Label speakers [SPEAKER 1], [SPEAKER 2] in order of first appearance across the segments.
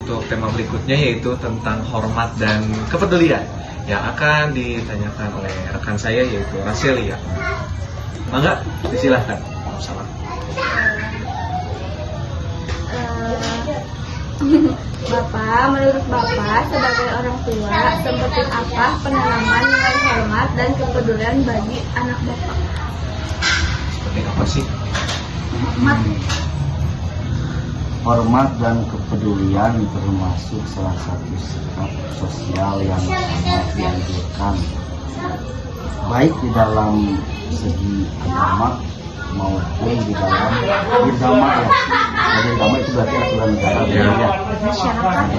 [SPEAKER 1] untuk tema berikutnya yaitu tentang hormat dan kepedulian yang akan ditanyakan oleh rekan saya yaitu Raselia. Mangga, disilahkan. Salam.
[SPEAKER 2] Bapak, menurut Bapak sebagai orang tua, seperti apa penanaman nilai hormat dan kepedulian bagi anak Bapak?
[SPEAKER 1] Seperti apa sih?
[SPEAKER 2] Hormat.
[SPEAKER 3] Hormat dan kepedulian termasuk salah satu sikap sosial yang sangat dianjurkan, baik di dalam segi agama maupun di dalam irgama ya. Jadi irgama itu berarti aturan negara ya.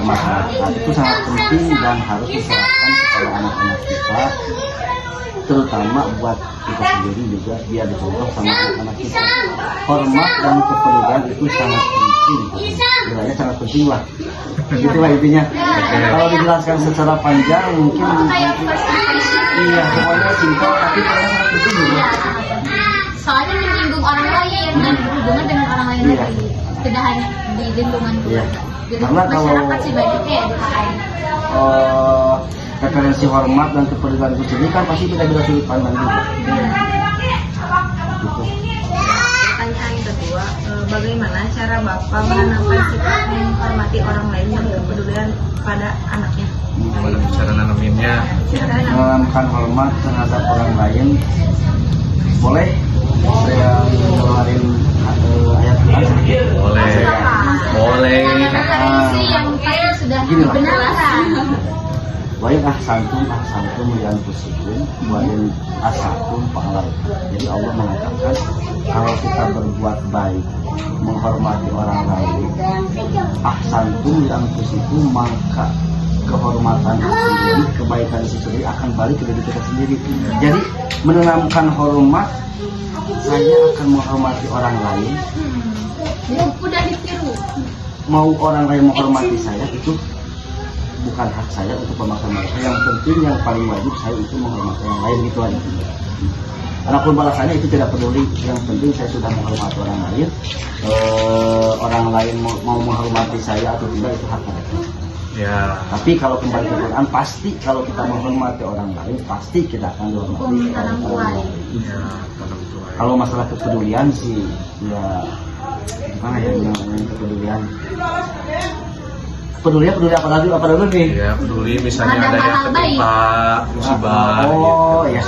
[SPEAKER 3] Masyarakat itu sangat penting dan harus diterapkan kepada anak-anak kita, terutama buat kita sendiri juga biar dicontoh sama anak-anak kita. Hormat dan kepedulian itu sangat penting, bilangnya sangat penting lah. Gitulah intinya. Kalau dijelaskan secara panjang mungkin iya semuanya singkat tapi ternyata sangat penting juga.
[SPEAKER 2] Soalnya menyinggung orang lain dan berhubungan dengan orang lain lagi, tidak hanya di lingkungan keluarga. Jadi
[SPEAKER 3] Karena
[SPEAKER 2] masyarakat sih banyaknya ya dipakai.
[SPEAKER 3] Referensi hormat dan kepedulian itu sendiri kan pasti beda-beda sudut pandang juga. Gitu.
[SPEAKER 2] Pertanyaan kedua, bagaimana cara Bapak menanamkan sikap menghormati orang lain dan kepedulian pada anaknya?
[SPEAKER 1] Gimana cara nanaminnya?
[SPEAKER 3] Menanamkan hormat terhadap orang lain, boleh saya ngeluarin ayat Quran sedikit?
[SPEAKER 1] Boleh. Boleh.
[SPEAKER 2] Referensi yang pasti sudah
[SPEAKER 3] Gini lah.
[SPEAKER 2] dibenarkan.
[SPEAKER 3] Wa in ahsantum li anfusikum wa in asatum fa'alaikum. Jadi Allah mengatakan kalau kita berbuat baik, menghormati orang lain, ahsantum li anfusikum, maka kehormatan itu sendiri, kebaikan itu sendiri akan balik ke diri kita sendiri. Jadi menanamkan hormat, saya akan menghormati orang lain.
[SPEAKER 2] Udah ditiru.
[SPEAKER 3] Mau orang lain menghormati saya itu bukan hak saya untuk memaksa mereka. Yang penting yang paling wajib saya itu menghormati orang lain, gitu aja. Adapun balasannya itu tidak peduli. Yang penting saya sudah menghormati orang lain. Orang lain mau menghormati saya atau tidak itu hak mereka.
[SPEAKER 1] Ya.
[SPEAKER 3] Tapi kalau kembali ke Quran, pasti kalau kita menghormati orang lain, pasti kita akan dihormati orang lain.
[SPEAKER 1] Ya, orang tua.
[SPEAKER 3] Kalau masalah kepedulian sih, ya gimana ya yang kepedulian? Peduli apa dulu nih?
[SPEAKER 1] Ya, peduli misalnya
[SPEAKER 2] Ada
[SPEAKER 1] ada yang
[SPEAKER 2] hal-hal baik.
[SPEAKER 1] ketimpa musibah
[SPEAKER 3] Oh
[SPEAKER 1] gitu.
[SPEAKER 3] ya,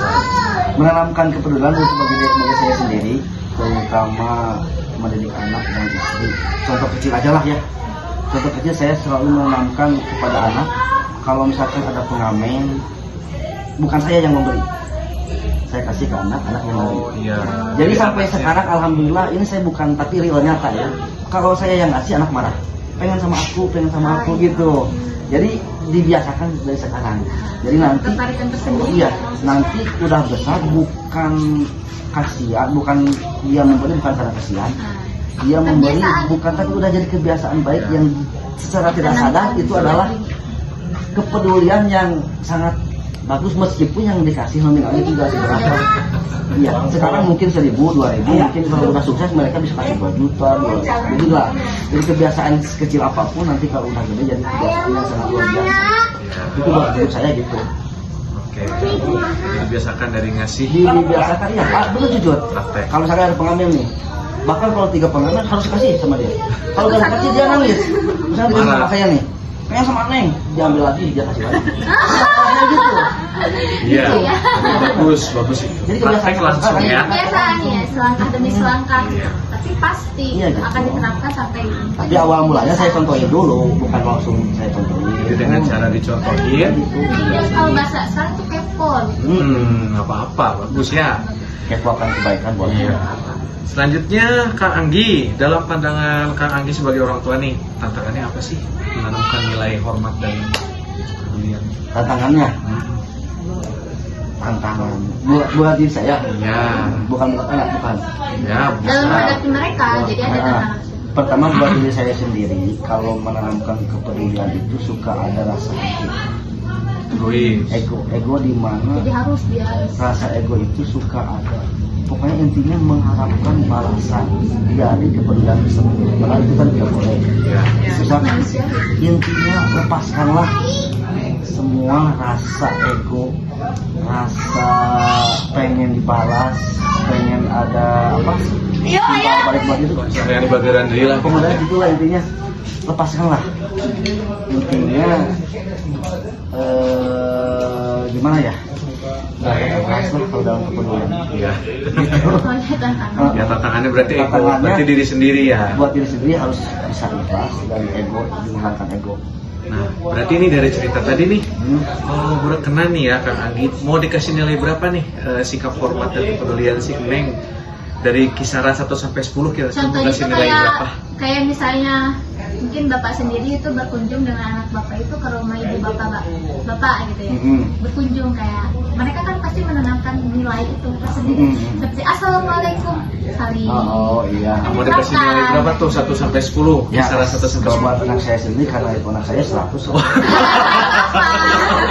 [SPEAKER 3] menanamkan kepedulian untuk bagi saya sendiri, terutama mendidik anak dan istri. Contoh kecil aja lah ya. Contoh kecil saya selalu menanamkan kepada anak, kalau misalkan ada pengamen, bukan saya yang memberi, saya kasih ke anak yang memberi.
[SPEAKER 1] Iya.
[SPEAKER 3] Jadi sampai sekarang alhamdulillah ini saya bukan tapi real nyata ya. Kalau saya yang ngasih anak marah, pengen sama aku gitu. Jadi dibiasakan dari sekarang. Jadi nanti
[SPEAKER 2] Ketertarikan tersendiri.
[SPEAKER 3] iya, nanti udah besar bukan kasihan, bukan dia memberi bukan karena kasihan. Dia memberi
[SPEAKER 2] Kebiasaan.
[SPEAKER 3] bukan, tapi udah jadi kebiasaan baik yang secara tidak sadar itu adalah kepedulian yang sangat bagus, meskipun yang dikasih nominalnya juga seberapa. Iya, sekarang mungkin 1.000, 2.000, mungkin kalau udah sukses mereka bisa kasih 2 juta, 2 juta. Jadi lah, jadi kebiasaan sekecil apapun nanti kalau udah gede jadi kebiasaan yang sangat luar biasa.
[SPEAKER 1] Ya.
[SPEAKER 3] Itu menurut saya gitu.
[SPEAKER 1] Oke. Jadi dibiasakan dari ngasih.
[SPEAKER 3] Dibiasakan ya, bener jujur.
[SPEAKER 1] Praktek.
[SPEAKER 3] Kalau misalnya ada pengamen nih, bahkan kalau 3 pengamen harus kasih sama dia. Kalau udah kasih dia nangis. Misalnya dia sama saya nih, pengen sama Neng, diambil lagi dia kasih lagi. Kayak gitu.
[SPEAKER 1] Iya. Bagus itu.
[SPEAKER 3] Jadi
[SPEAKER 1] Praktek
[SPEAKER 3] kebiasaan
[SPEAKER 1] langsung
[SPEAKER 3] sekarang
[SPEAKER 1] ya.
[SPEAKER 2] Kebiasaan ya, selangkah demi selangkah. Tapi pasti
[SPEAKER 3] Iya, gitu.
[SPEAKER 2] akan diterapkan sampai.
[SPEAKER 3] Tapi awal mulanya saya contohin dulu, bukan langsung saya contohin.
[SPEAKER 1] Jadi dengan cara dicontohin.
[SPEAKER 2] Iya, kalau bahasa sekarang tuh kepo.
[SPEAKER 1] Apa-apa, bagus ya.
[SPEAKER 3] Kepokan kebaikan buat
[SPEAKER 1] Iya. Selanjutnya Kang Anggi, dalam pandangan Kang Anggi sebagai orang tua nih, tantangannya apa sih menanamkan nilai hormat dan kepedulian?
[SPEAKER 3] tantangannya. Tantangan buat diri saya,
[SPEAKER 1] Ya,
[SPEAKER 3] bukan buat anak, bukan.
[SPEAKER 1] ya
[SPEAKER 2] Dalam
[SPEAKER 1] bisa.
[SPEAKER 2] menghadapi mereka, jadi ada tantangan.
[SPEAKER 3] Pertama buat diri saya sendiri, kalau menanamkan kepedulian itu suka ada rasa
[SPEAKER 1] Egois.
[SPEAKER 3] ego di mana
[SPEAKER 2] Jadi harus dia
[SPEAKER 3] rasa ego itu suka ada. pokoknya intinya mengharapkan balasan dari kepedulian tersebut. Padahal itu kan tidak boleh.
[SPEAKER 1] Ya.
[SPEAKER 3] Sebab intinya lepaskanlah semua rasa ego, rasa pengen dibalas, pengen ada apa sih? Balik-balik itu.
[SPEAKER 1] Yang dibagi diri lah.
[SPEAKER 3] Kemudian itulah intinya, lepaskanlah. Intinya gimana ya? Nah, ya keras lah kalau dalam kepedulian.
[SPEAKER 1] Iya.
[SPEAKER 2] Tantangan.
[SPEAKER 1] Ya tantangannya berarti ego,
[SPEAKER 3] Tantangannya
[SPEAKER 1] berarti diri sendiri ya.
[SPEAKER 3] Buat diri sendiri harus bisa ikhlas dari ego, menghilangkan ego.
[SPEAKER 1] Nah, berarti ini dari cerita tadi nih, oh berkenan nih ya Kang Anggi, mau dikasih nilai berapa nih sikap hormat dan kepedulian si Neng dari kisaran 1 sampai 10 kira-kira
[SPEAKER 2] Contohnya
[SPEAKER 1] kasih
[SPEAKER 2] itu
[SPEAKER 1] nilai berapa?
[SPEAKER 2] kayak misalnya mungkin bapak sendiri itu berkunjung dengan anak bapak itu ke rumah ibu bapak gitu ya. Berkunjung kayak mereka kan pasti menanamkan nilai itu tersendiri. Seperti assalamualaikum saling.
[SPEAKER 3] Oh iya.
[SPEAKER 1] Mau dikasih nilai berapa tuh 1 sampai 10?
[SPEAKER 3] Ya,
[SPEAKER 1] Kisaran 1 sampai
[SPEAKER 3] kalau
[SPEAKER 1] 10.
[SPEAKER 3] buat anak saya sendiri karena itu anak saya 100.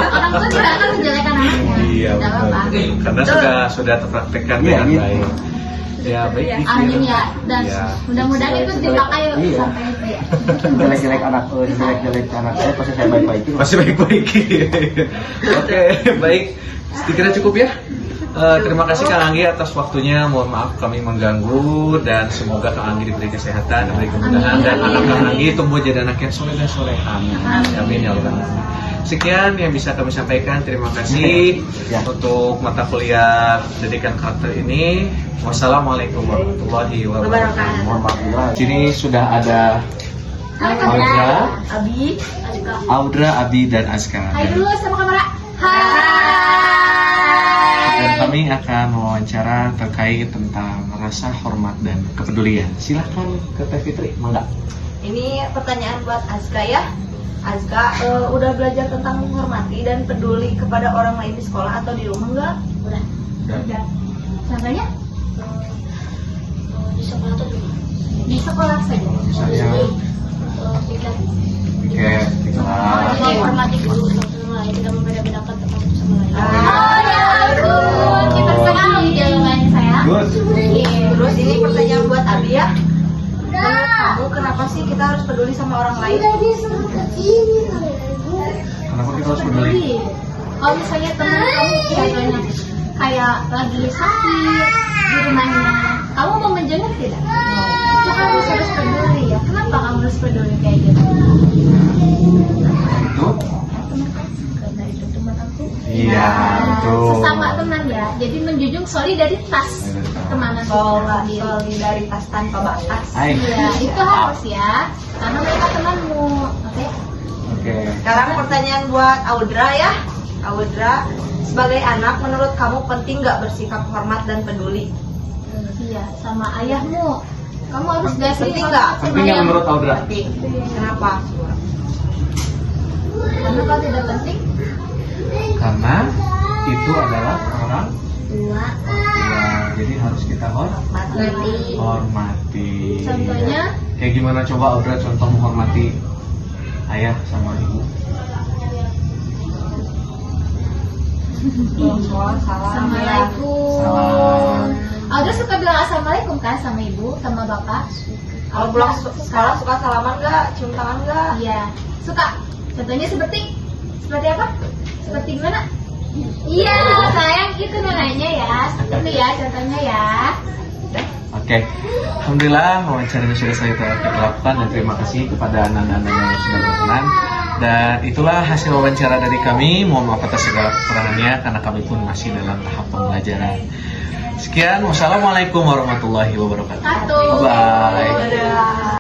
[SPEAKER 2] Orang tua tidak akan menjelekan anaknya.
[SPEAKER 1] Iya
[SPEAKER 2] Tidak
[SPEAKER 1] betul.
[SPEAKER 2] apa-apa.
[SPEAKER 1] Karena sudah terpraktekkan
[SPEAKER 3] Iya,
[SPEAKER 1] dengan
[SPEAKER 3] gitu.
[SPEAKER 1] baik. Ya baik. Dikir.
[SPEAKER 2] Amin ya, dan
[SPEAKER 1] Iya.
[SPEAKER 2] mudah-mudahan itu dipakai
[SPEAKER 3] Iya.
[SPEAKER 2] sampai dia.
[SPEAKER 3] Jelek-jelek anak saya pasti saya baik-baikin.
[SPEAKER 1] Masih baik-baik. Oke, baik. Dikira cukup ya. Terima kasih Kang Anggi atas waktunya. Mohon maaf kami mengganggu dan semoga Kang Anggi diberi kesehatan, diberi kemudahan
[SPEAKER 2] Amin.
[SPEAKER 1] dan anak Kang Anggi tumbuh jadi anak yang soleh dan soleha. Amin ya Allah. Sekian yang bisa kami sampaikan. Terima kasih
[SPEAKER 3] Ya.
[SPEAKER 1] untuk mata kuliah pendidikan karakter ini. Wassalamualaikum warahmatullahi wabarakatuh.
[SPEAKER 3] Mohon maaf juga.
[SPEAKER 1] Sini sudah ada Audra,
[SPEAKER 2] Abi,
[SPEAKER 1] Audra, Abi dan Aska.
[SPEAKER 2] hai dulu sama kamera.
[SPEAKER 1] Dan
[SPEAKER 2] Hai.
[SPEAKER 1] kami akan mewawancara terkait tentang rasa hormat dan kepedulian. Silahkan ke Teh Fitri, mangga.
[SPEAKER 4] Ini pertanyaan buat Azka ya. Azka udah belajar tentang menghormati dan peduli kepada orang lain di sekolah atau di rumah enggak?
[SPEAKER 2] Udah. Udah. Contohnya? Di sekolah atau di rumah? Di sekolah saja.
[SPEAKER 1] Misalnya
[SPEAKER 2] Piket.
[SPEAKER 1] piket di kelas.
[SPEAKER 2] Menghormati guru sama lain, tidak membeda-bedakan tempat satu sama lain.
[SPEAKER 1] Oh,
[SPEAKER 2] ya ampun, kita sekali jawabannya saya.
[SPEAKER 1] Good.
[SPEAKER 4] Terus ini pertanyaan buat Abi ya. Menurut kamu kenapa sih kita harus peduli sama orang lain?
[SPEAKER 1] Kenapa kita harus peduli?
[SPEAKER 2] Kalau misalnya teman kamu contohnya kayak lagi sakit di rumahnya, kamu mau menjenguk tidak? Itu harus peduli ya. Kenapa kamu harus peduli kayak gitu?
[SPEAKER 1] Itu?
[SPEAKER 2] Karena itu teman aku.
[SPEAKER 1] Iya, betul.
[SPEAKER 2] Sesama teman ya. Jadi menjunjung solidaritas temanan
[SPEAKER 4] Solidaritas tanpa batas.
[SPEAKER 1] Hai.
[SPEAKER 2] Iya, itu harus ya. Karena mereka temanmu. Oke?
[SPEAKER 1] Oke.
[SPEAKER 4] Sekarang pertanyaan buat Audra ya. Audra, sebagai anak menurut kamu penting nggak bersikap hormat dan peduli?
[SPEAKER 2] Iya, sama ayahmu. Kamu harus gak sih
[SPEAKER 4] Penting nggak?
[SPEAKER 1] Penting nggak menurut Audra?
[SPEAKER 4] Penting. Kenapa?
[SPEAKER 2] Kenapa tidak penting?
[SPEAKER 1] Karena itu adalah orang
[SPEAKER 2] Dua.
[SPEAKER 1] tua, jadi harus kita hormati.
[SPEAKER 2] Contohnya?
[SPEAKER 1] Kayak gimana coba Audra contoh menghormati ayah sama ibu?
[SPEAKER 4] Salam ya.
[SPEAKER 2] Assalamualaikum.
[SPEAKER 1] Salam.
[SPEAKER 2] Audra suka bilang assalamualaikum kan sama ibu, sama bapak?
[SPEAKER 4] Kalau pulang sekolah suka salaman nggak? Cium tangan nggak?
[SPEAKER 2] Iya, suka. Contohnya seperti apa? Seperti gimana? Iya, sayang itu namanya ya. Seperti itu ya contohnya ya.
[SPEAKER 1] Oke, alhamdulillah wawancaranya sudah saya lakukan dan terima kasih kepada anak-anak yang sudah berkenan. Dan itulah hasil wawancara dari kami. Mohon maaf atas segala kekurangannya karena kami pun masih dalam tahap pembelajaran. Sekian, wassalamualaikum warahmatullahi wabarakatuh.
[SPEAKER 2] Satu.
[SPEAKER 1] Bye.
[SPEAKER 4] Dadah.